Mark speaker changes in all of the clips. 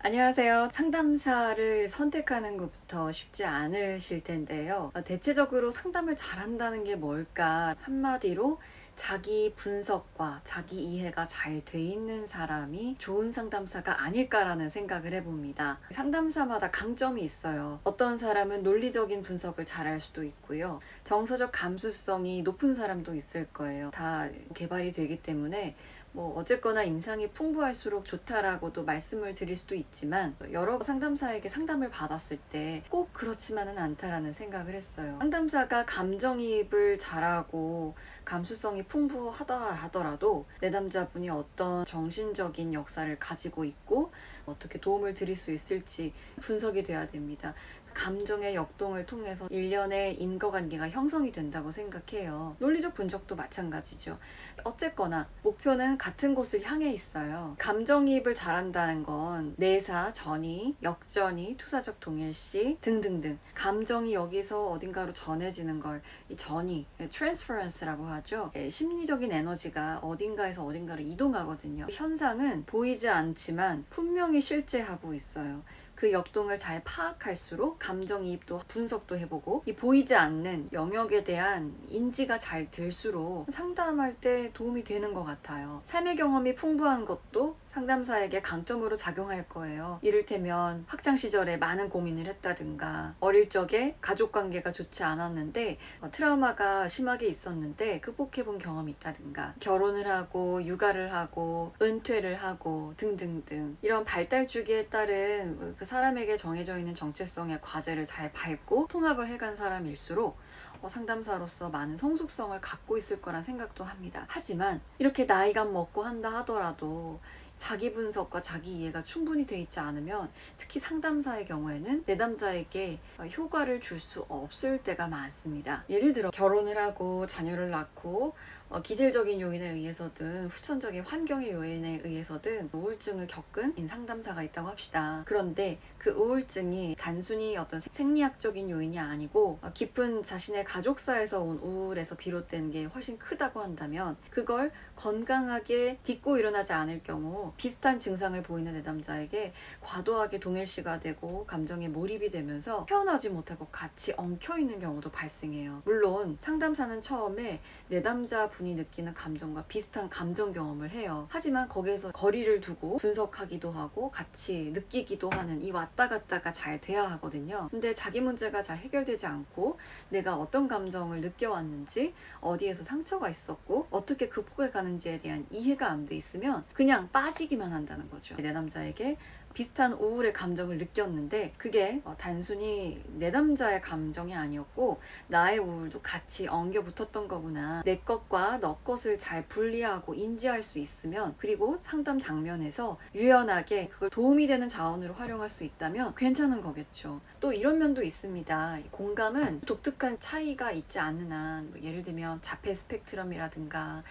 Speaker 1: 안녕하세요. 상담사를 선택하는 것부터 쉽지 않으실 텐데요. 대체적으로 상담을 잘한다는 게 뭘까? 한마디로 자기 분석과 자기 이해가 잘 돼 있는 사람이 좋은 상담사가 아닐까라는 생각을 해봅니다. 상담사마다 강점이 있어요. 어떤 사람은 논리적인 분석을 잘할 수도 있고요. 정서적 감수성이 높은 사람도 있을 거예요. 다 개발이 되기 때문에 어쨌거나 임상이 풍부할수록 좋다라고도 말씀을 드릴 수도 있지만, 여러 상담사에게 상담을 받았을 때 꼭 그렇지만은 않다라는 생각을 했어요. 상담사가 감정이입을 잘하고 감수성이 풍부하다 하더라도 내담자분이 어떤 정신적인 역사를 가지고 있고 어떻게 도움을 드릴 수 있을지 분석이 돼야 됩니다. 감정의 역동을 통해서 일련의 인과관계가 형성이 된다고 생각해요. 논리적 분석도 마찬가지죠. 어쨌거나 목표는 같은 곳을 향해 있어요. 감정이입을 잘한다는 건 내사, 전이, 역전이, 투사적 동일시 등등등, 감정이 여기서 어딘가로 전해지는 걸 이 전이, transference라고 하죠. 심리적인 에너지가 어딘가에서 어딘가로 이동하거든요. 현상은 보이지 않지만 분명히 실제하고 있어요. 그 역동을 잘 파악할수록 감정이입도 분석도 해보고, 이 보이지 않는 영역에 대한 인지가 잘 될수록 상담할 때 도움이 되는 것 같아요. 삶의 경험이 풍부한 것도 상담사에게 강점으로 작용할 거예요. 이를테면 학창시절에 많은 고민을 했다든가, 어릴 적에 가족관계가 좋지 않았는데 트라우마가 심하게 있었는데 극복해본 경험이 있다든가, 결혼을 하고 육아를 하고 은퇴를 하고 등등등, 이런 발달 주기에 따른 그 사람에게 정해져 있는 정체성의 과제를 잘 밟고 통합을 해간 사람일수록 상담사로서 많은 성숙성을 갖고 있을 거란 생각도 합니다. 하지만 이렇게 나이가 먹고 한다 하더라도 자기 분석과 자기 이해가 충분히 돼 있지 않으면, 특히 상담사의 경우에는 내담자에게 효과를 줄 수 없을 때가 많습니다. 예를 들어 결혼을 하고 자녀를 낳고 기질적인 요인에 의해서든 후천적인 환경의 요인에 의해서든 우울증을 겪은 상담사가 있다고 합시다. 그런데 그 우울증이 단순히 어떤 생리학적인 요인이 아니고 깊은 자신의 가족사에서 온 우울에서 비롯된 게 훨씬 크다고 한다면, 그걸 건강하게 딛고 일어나지 않을 경우 비슷한 증상을 보이는 내담자에게 과도하게 동일시가 되고 감정에 몰입이 되면서 헤어나지 못하고 같이 엉켜있는 경우도 발생해요. 물론 상담사는 처음에 내담자 분이 느끼는 감정과 비슷한 감정 경험을 해요. 하지만 거기에서 거리를 두고 분석하기도 하고 같이 느끼기도 하는 이 왔다 갔다가 잘 돼야 하거든요. 근데 자기 문제가 잘 해결되지 않고 내가 어떤 감정을 느껴왔는지, 어디에서 상처가 있었고 어떻게 극복해 가는지에 대한 이해가 안 돼 있으면 그냥 빠지기만 한다는 거죠. 내담자에게 비슷한 우울의 감정을 느꼈는데 그게 단순히 내담자의 감정이 아니었고 나의 우울도 같이 엉겨 붙었던 거구나, 내 것과 너 것을 잘 분리하고 인지할 수 있으면, 그리고 상담 장면에서 유연하게 그걸 도움이 되는 자원으로 활용할 수 있다면 괜찮은 거겠죠. 또 이런 면도 있습니다. 공감은 독특한 차이가 있지 않는 한, 예를 들면 자폐 스펙트럼이라든가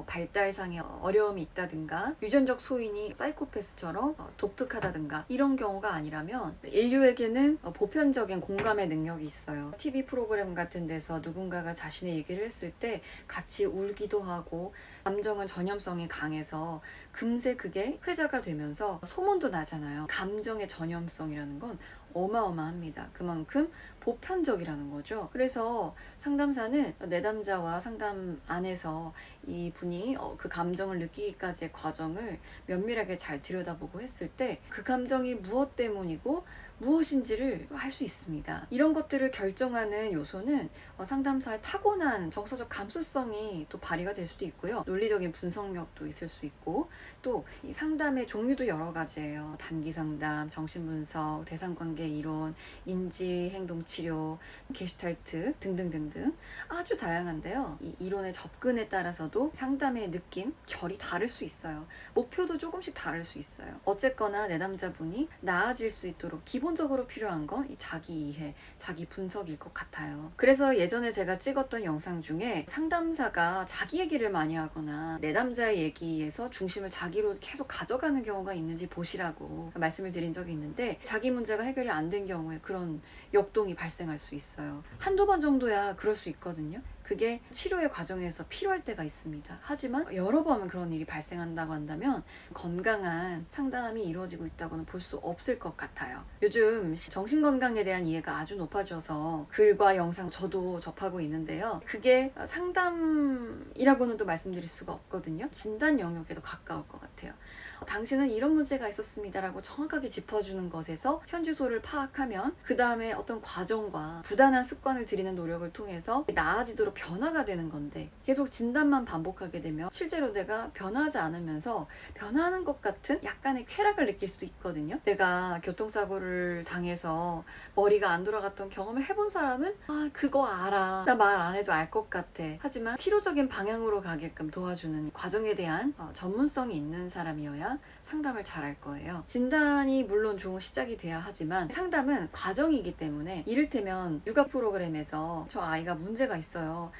Speaker 1: 발달상의 어려움이 있다든가, 유전적 소인이 사이코패스처럼 독특하다든가, 이런 경우가 아니라면 인류에게는 보편적인 공감의 능력이 있어요. TV 프로그램 같은 데서 누군가가 자신의 얘기를 했을 때 같이 울기도 하고, 감정은 전염성이 강해서 금세 그게 회자가 되면서 소문도 나잖아요. 감정의 전염성이라는 건 어마어마합니다. 그만큼 보편적이라는 거죠. 그래서 상담사는 내담자와 상담 안에서 이 분이 그 감정을 느끼기까지의 과정을 면밀하게 잘 들여다보고 했을 때 그 감정이 무엇 때문이고 무엇인지를 알 수 있습니다. 이런 것들을 결정하는 요소는 상담사의 타고난 정서적 감수성이 또 발휘가 될 수도 있고요. 논리적인 분석력도 있을 수 있고, 또 이 상담의 종류도 여러 가지예요. 단기 상담, 정신분석, 대상관계 이론, 인지행동치료, 게슈탈트 등등등등 아주 다양한데요. 이 이론의 접근에 따라서도 상담의 느낌, 결이 다를 수 있어요. 목표도 조금씩 다를 수 있어요. 어쨌거나 내담자분이 나아질 수 있도록 기본적으로 필요한 건 이 자기 이해, 자기 분석일 것 같아요. 그래서 예전에 제가 찍었던 영상 중에 상담사가 자기 얘기를 많이 하거나 내담자의 얘기에서 중심을 자기로 계속 가져가는 경우가 있는지 보시라고 말씀을 드린 적이 있는데, 자기 문제가 해결이 안 된 경우에 그런 역동이 발생할 수 있어요. 한두 번 정도야 그럴 수 있거든요. 그게 치료의 과정에서 필요할 때가 있습니다. 하지만 여러 번 그런 일이 발생한다고 한다면 건강한 상담이 이루어지고 있다고는 볼 수 없을 것 같아요. 요즘 정신건강에 대한 이해가 아주 높아져서 글과 영상 저도 접하고 있는데요. 그게 상담이라고는 또 말씀드릴 수가 없거든요. 진단 영역에 더 가까울 것 같아요. 당신은 이런 문제가 있었습니다라고 정확하게 짚어주는 것에서 현주소를 파악하면 그 다음에 어떤 과정과 부단한 습관을 들이는 노력을 통해서 나아지도록 변화가 되는 건데, 계속 진단만 반복하게 되면 실제로 내가 변하지 않으면서 변하는 것 같은 약간의 쾌락을 느낄 수도 있거든요. 내가 교통사고를 당해서 머리가 안 돌아갔던 경험을 해본 사람은 그거 알아, 나 말 안 해도 알 것 같아. 하지만 치료적인 방향으로 가게끔 도와주는 과정에 대한 전문성이 있는 사람이어야 상담을 잘할 거예요. 진단이 물론 좋은 시작이 돼야 하지만 상담은 과정이기 때문에, 이를테면 육아 프로그램에서 저 아이가 문제가 있어요,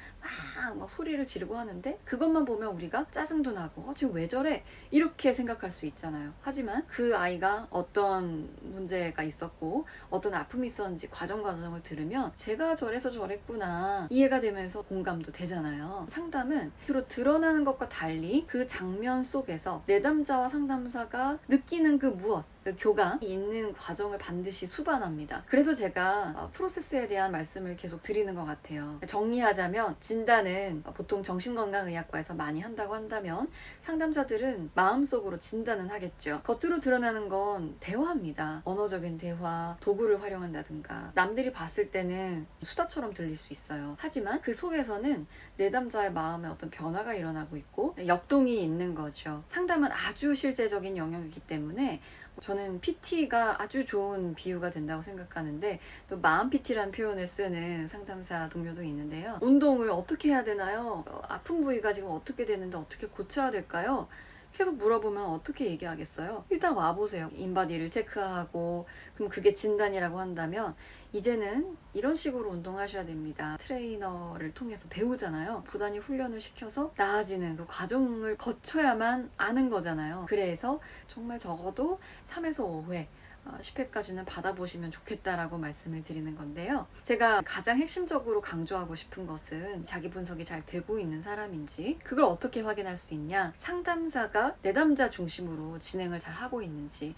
Speaker 1: 막 소리를 지르고 하는데 그것만 보면 우리가 짜증도 나고 지금 왜 저래? 이렇게 생각할 수 있잖아요. 하지만 그 아이가 어떤 문제가 있었고 어떤 아픔이 있었는지 과정을 들으면 제가 저래서 저랬구나 이해가 되면서 공감도 되잖아요. 상담은 주로 드러나는 것과 달리 그 장면 속에서 내담자와 상담사가 느끼는 그 무엇, 그 교감이 있는 과정을 반드시 수반합니다. 그래서 제가 프로세스에 대한 말씀을 계속 드리는 것 같아요. 정리하자면 진단은 보통 정신건강의학과에서 많이 한다고 한다면 상담사들은 마음속으로 진단은 하겠죠. 겉으로 드러나는 건 대화입니다. 언어적인 대화, 도구를 활용한다든가 남들이 봤을 때는 수다처럼 들릴 수 있어요. 하지만 그 속에서는 내담자의 마음에 어떤 변화가 일어나고 있고 역동이 있는 거죠. 상담은 아주 실제적인 영역이기 때문에 저는 PT가 아주 좋은 비유가 된다고 생각하는데, 또 마음 PT라는 표현을 쓰는 상담사 동료도 있는데요. 운동을 어떻게 해야 되나요? 아픈 부위가 지금 어떻게 되는데 어떻게 고쳐야 될까요? 계속 물어보면 어떻게 얘기하겠어요? 일단 와보세요. 인바디를 체크하고, 그럼 그게 진단이라고 한다면 이제는 이런 식으로 운동하셔야 됩니다. 트레이너를 통해서 배우잖아요. 부단히 훈련을 시켜서 나아지는 그 과정을 거쳐야만 아는 거잖아요. 그래서 정말 적어도 3에서 5회 10회까지는 받아보시면 좋겠다라고 말씀을 드리는 건데요. 제가 가장 핵심적으로 강조하고 싶은 것은 자기 분석이 잘 되고 있는 사람인지, 그걸 어떻게 확인할 수 있냐, 상담사가 내담자 중심으로 진행을 잘 하고 있는지,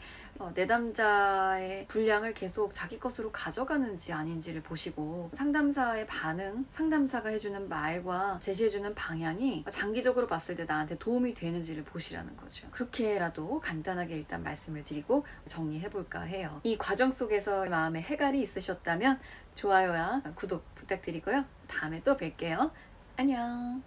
Speaker 1: 내담자의 분량을 계속 자기 것으로 가져가는지 아닌지를 보시고, 상담사의 반응, 상담사가 해주는 말과 제시해주는 방향이 장기적으로 봤을 때 나한테 도움이 되는지를 보시라는 거죠. 그렇게라도 간단하게 일단 말씀을 드리고 정리해볼까 해요. 이 과정 속에서 마음에 해갈이 있으셨다면 좋아요와 구독 부탁드리고요. 다음에 또 뵐게요. 안녕.